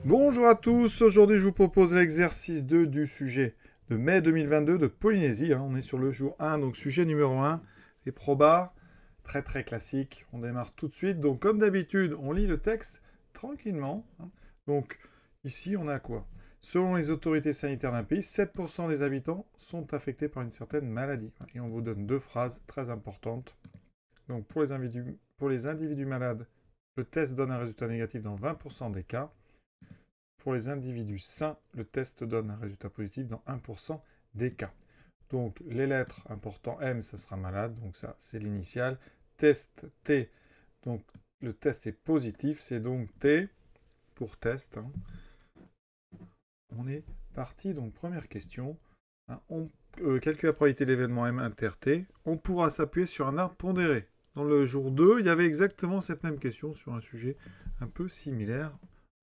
Bonjour à tous, aujourd'hui je vous propose l'exercice 2 du sujet de mai 2022 de Polynésie. On est sur le jour 1, donc sujet numéro 1, les probas, très classique. On démarre tout de suite. Donc comme d'habitude, on lit le texte tranquillement. Donc ici on a quoi? Selon les autorités sanitaires d'un pays, 7% des habitants sont affectés par une certaine maladie. Et on vous donne deux phrases très importantes. Donc pour les individus malades, le test donne un résultat négatif dans 20% des cas. Pour les individus sains, le test donne un résultat positif dans 1% des cas. Donc les lettres importantes, M, ça sera malade, donc ça c'est l'initial. Test T, donc le test est positif, c'est donc T pour test. On est parti, donc première question. Calcule la probabilité de l'événement M inter T. On pourra s'appuyer sur un arbre pondéré. Dans le jour 2, il y avait exactement cette même question sur un sujet un peu similaire.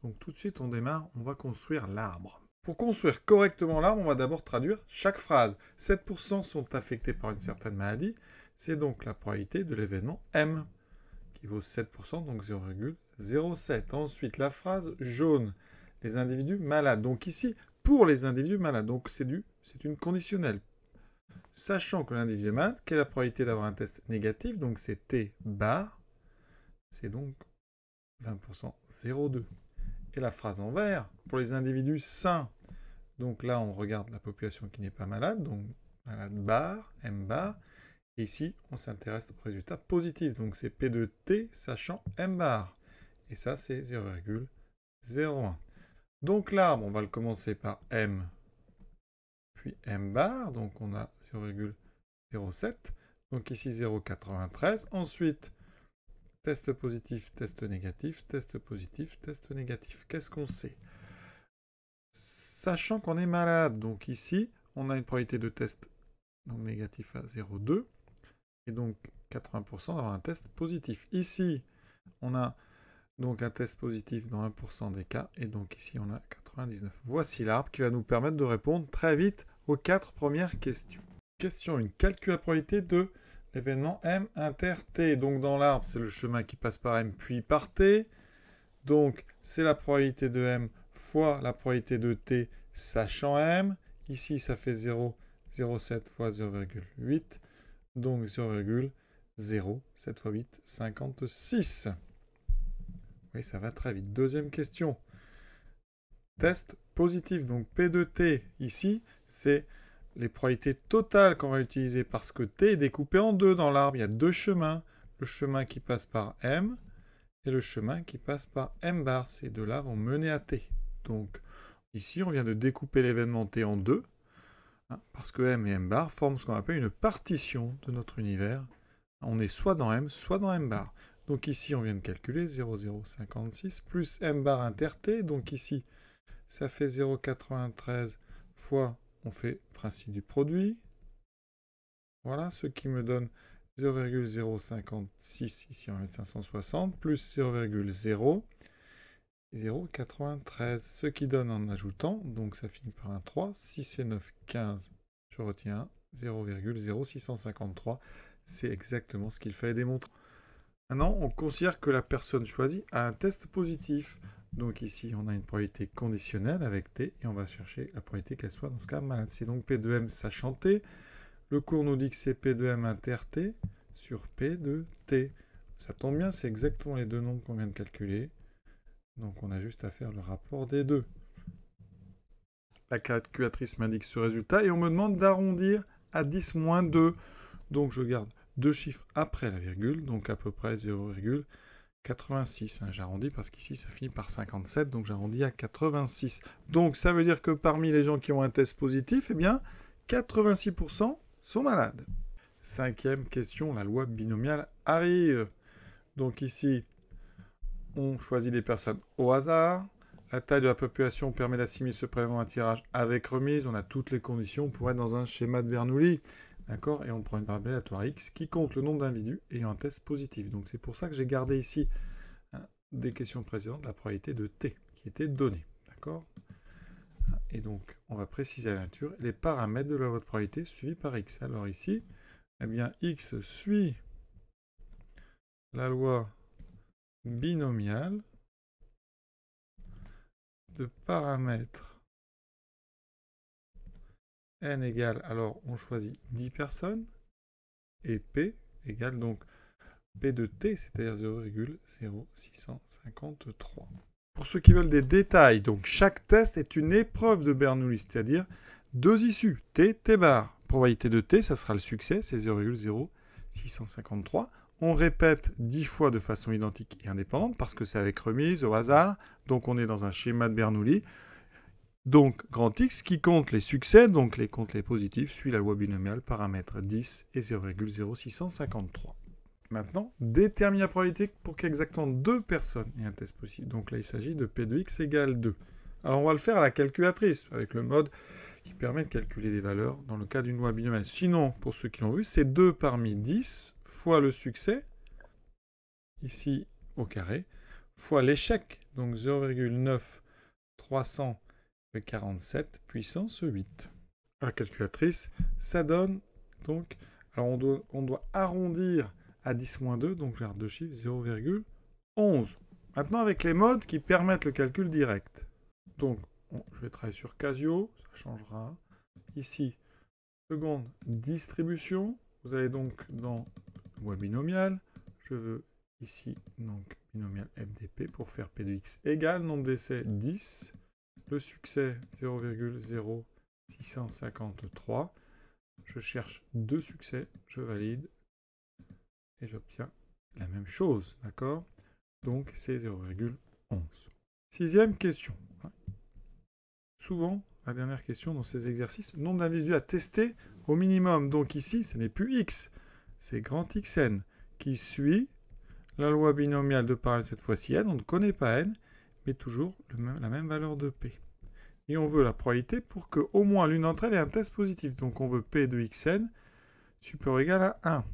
Donc tout de suite, on démarre, on va construire l'arbre. Pour construire correctement l'arbre, on va d'abord traduire chaque phrase. 7% sont affectés par une certaine maladie. C'est donc la probabilité de l'événement M, qui vaut 7%, donc 0,07. Ensuite, la phrase jaune, les individus malades. Donc ici, pour les individus malades, donc c'est une conditionnelle. Sachant que l'individu est malade, quelle est la probabilité d'avoir un test négatif? Donc c'est T bar, c'est donc 20%, 0,2. Et la phrase en vert, pour les individus sains, donc là on regarde la population qui n'est pas malade, donc malade bar, M bar, et ici on s'intéresse au résultat positif, donc c'est P de T sachant M bar, et ça c'est 0,01. Donc l'arbre, on va le commencer par M, puis M bar, donc on a 0,07, donc ici 0,93, ensuite test positif, test négatif, test positif, test négatif. Qu'est-ce qu'on sait? Sachant qu'on est malade, donc ici, on a une probabilité de test donc négatif à 0,2, et donc 80% d'avoir un test positif. Ici, on a donc un test positif dans 1% des cas, et donc ici, on a 99. Voici l'arbre qui va nous permettre de répondre très vite aux 4 premières questions. Question 1. Calcule la probabilité de l'événement M inter T. Donc dans l'arbre, c'est le chemin qui passe par M puis par T. Donc c'est la probabilité de M fois la probabilité de T sachant M. Ici, ça fait 0,07 fois 0,8. Donc 0,0, 7 fois 8, 56. Oui, ça va très vite. Deuxième question. Test positif. Donc P de T, ici, c'est les probabilités totales qu'on va utiliser parce que T est découpé en deux dans l'arbre. Il y a deux chemins. Le chemin qui passe par M et le chemin qui passe par M bar. Ces deux-là vont mener à T. Donc ici, on vient de découper l'événement T en deux, parce que M et M bar forment ce qu'on appelle une partition de notre univers. On est soit dans M, soit dans M bar. Donc ici, on vient de calculer 0,056 plus M bar inter T. Donc ici, ça fait 0,93 fois, on fait principe du produit. Voilà, ce qui me donne 0,056, ici on va mettre 560, plus 0,093, ce qui donne en ajoutant, donc ça finit par un 3, 6 et 9, 15, je retiens 0,0653, c'est exactement ce qu'il fallait démontrer. Maintenant, on considère que la personne choisie a un test positif. Donc ici, on a une probabilité conditionnelle avec T, et on va chercher la probabilité qu'elle soit dans ce cas malade. C'est donc P de M sachant T. Le cours nous dit que c'est P de M inter T sur P de T. Ça tombe bien, c'est exactement les deux nombres qu'on vient de calculer. Donc on a juste à faire le rapport des deux. La calculatrice m'indique ce résultat, et on me demande d'arrondir à 10 moins 2. Donc je garde deux chiffres après la virgule, donc à peu près 0,86. J'arrondis parce qu'ici ça finit par 57, donc j'arrondis à 86. Donc ça veut dire que parmi les gens qui ont un test positif, eh bien 86% sont malades. Cinquième question, la loi binomiale arrive. Donc ici, on choisit des personnes au hasard. La taille de la population permet d'assimiler ce prélèvement à tirage avec remise. On a toutes les conditions pour être dans un schéma de Bernoulli. D'accord? Et on prend une variable aléatoire x qui compte le nombre d'individus ayant un test positif. Donc c'est pour ça que j'ai gardé ici des questions précédentes la probabilité de t qui était donnée. D'accord? Et donc on va préciser la nature les paramètres de la loi de probabilité suivis par x. Alors ici, eh bien x suit la loi binomiale de paramètres n égale, alors on choisit 10 personnes, et p égale donc p de t, c'est-à-dire 0,0653. Pour ceux qui veulent des détails, donc chaque test est une épreuve de Bernoulli, c'est-à-dire 2 issues, t, t bar. Probabilité de t, ça sera le succès, c'est 0,0653. On répète 10 fois de façon identique et indépendante, parce que c'est avec remise, au hasard, donc on est dans un schéma de Bernoulli. Donc, grand X qui compte les succès, donc les comptes les positifs, suit la loi binomiale, paramètres 10 et 0,0653. Maintenant, détermine la probabilité pour qu'exactement 2 personnes aient un test possible. Donc là, il s'agit de P de X égale 2. Alors, on va le faire à la calculatrice, avec le mode qui permet de calculer des valeurs dans le cas d'une loi binomiale. Sinon, pour ceux qui l'ont vu, c'est 2 parmi 10 fois le succès, ici au carré, fois l'échec, donc 0,9347 puissance 8. À la calculatrice, ça donne donc, alors on doit arrondir à 10-2, donc je garde deux chiffres, 0,11. Maintenant avec les modes qui permettent le calcul direct. Donc je vais travailler sur Casio, ça changera. Ici, seconde distribution, vous allez donc dans loi binomiale, je veux ici donc binomial FDP pour faire P de X égale nombre d'essais 10, le succès 0,0653, je cherche 2 succès, je valide, et j'obtiens la même chose, d'accord? Donc c'est 0,11. Sixième question. Souvent, la dernière question dans ces exercices, nombre d'individus à tester au minimum. Donc ici, ce n'est plus x, c'est grand Xn qui suit la loi binomiale de paramètres cette fois-ci n. On ne connaît pas n, mais toujours la même valeur de p. Et on veut la probabilité pour qu'au moins l'une d'entre elles ait un test positif. Donc on veut p de xn supérieur ou égal à 1.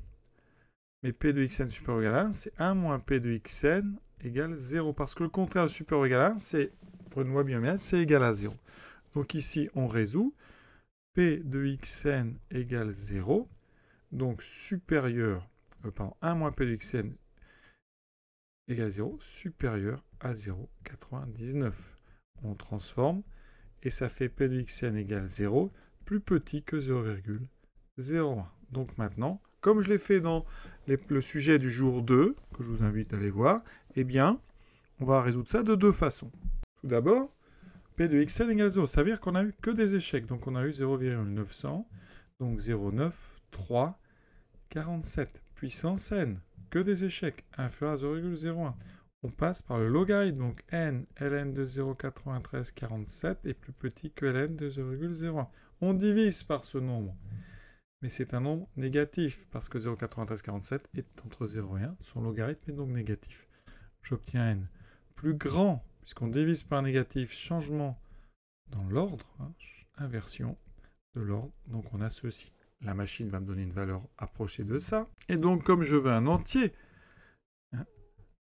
Mais p de xn supérieur ou égal à 1, c'est 1 moins p de xn égale 0. Parce que le contraire de supérieur ou égal à 1, c'est, pour une loi binomiale, c'est égal à 0. Donc ici, on résout. P de xn égale 0. Donc supérieur, 1 moins p de xn égale 0, supérieur à 0,99. On transforme, et ça fait p de xn égale 0, plus petit que 0,01. Donc maintenant, comme je l'ai fait dans le sujet du jour 2, que je vous invite à aller voir, eh bien, on va résoudre ça de deux façons. Tout d'abord, P de xn égale 0, ça veut dire qu'on n'a eu que des échecs. Donc on a eu 0,900, donc 0,9347 puissance n, que des échecs, inférieur à 0,01. On passe par le logarithme, donc n, ln de 0,9347 est plus petit que ln de 0,01. On divise par ce nombre. Mais c'est un nombre négatif, parce que 0,9347 est entre 0 et 1, son logarithme est donc négatif. J'obtiens n plus grand, puisqu'on divise par négatif, changement dans l'ordre, inversion de l'ordre, donc on a ceci. La machine va me donner une valeur approchée de ça, et donc comme je veux un entier,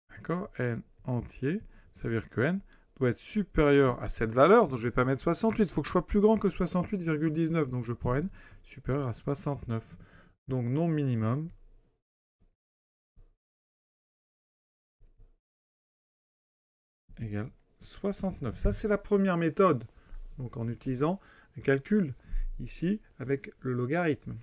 d'accord, n entier, ça veut dire que n doit être supérieur à cette valeur, donc je ne vais pas mettre 68, il faut que je sois plus grand que 68,19, donc je prends n supérieur à 69. Donc nombre minimum égale 69. Ça, c'est la première méthode, donc en utilisant un calcul ici avec le logarithme.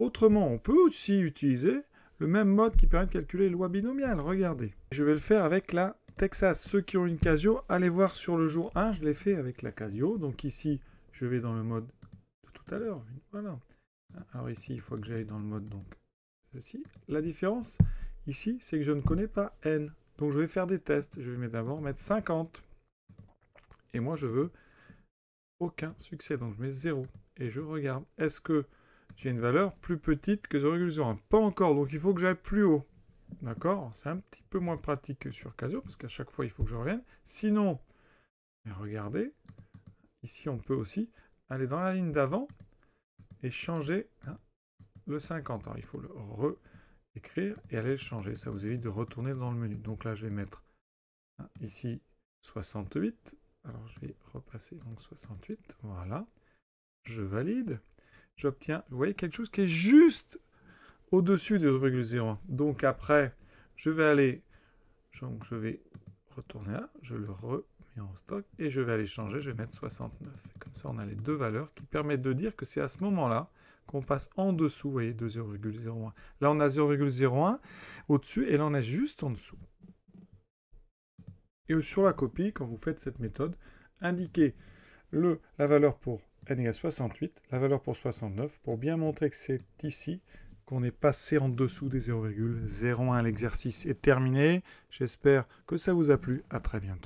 Autrement, on peut aussi utiliser le même mode qui permet de calculer les lois binomiales. Regardez. Je vais le faire avec la Texas. Ceux qui ont une Casio, allez voir sur le jour 1, je l'ai fait avec la Casio. Donc ici, je vais dans le mode de tout à l'heure. Voilà. Alors ici, il faut que j'aille dans le mode donc ceci. La différence ici, c'est que je ne connais pas n. Donc je vais faire des tests. Je vais d'abord mettre 50. Et moi, je veux aucun succès. Donc je mets 0. Et je regarde. Est-ce que j'ai une valeur plus petite que 0,01? Pas encore. Donc il faut que j'aille plus haut. D'accord? C'est un petit peu moins pratique que sur Casio, parce qu'à chaque fois, il faut que je revienne. Sinon, regardez, ici, on peut aussi aller dans la ligne d'avant et changer le 50. Alors, il faut le réécrire et aller le changer. Ça vous évite de retourner dans le menu. Donc là, je vais mettre ici 68. Alors, je vais repasser donc 68. Voilà. Je valide. J'obtiens, vous voyez, quelque chose qui est juste au-dessus de 0,01. Donc après, je vais aller, donc je vais retourner là, je le remets mis en stock, et je vais aller changer, je vais mettre 69. Et comme ça, on a les deux valeurs qui permettent de dire que c'est à ce moment-là qu'on passe en dessous, vous voyez, de 0,01. Là, on a 0,01 au-dessus, et là, on a juste en dessous. Et sur la copie, quand vous faites cette méthode, indiquez la valeur pour n égale 68, la valeur pour 69, pour bien montrer que c'est ici qu'on est passé en dessous des 0,01. L'exercice est terminé. J'espère que ça vous a plu. À très bientôt.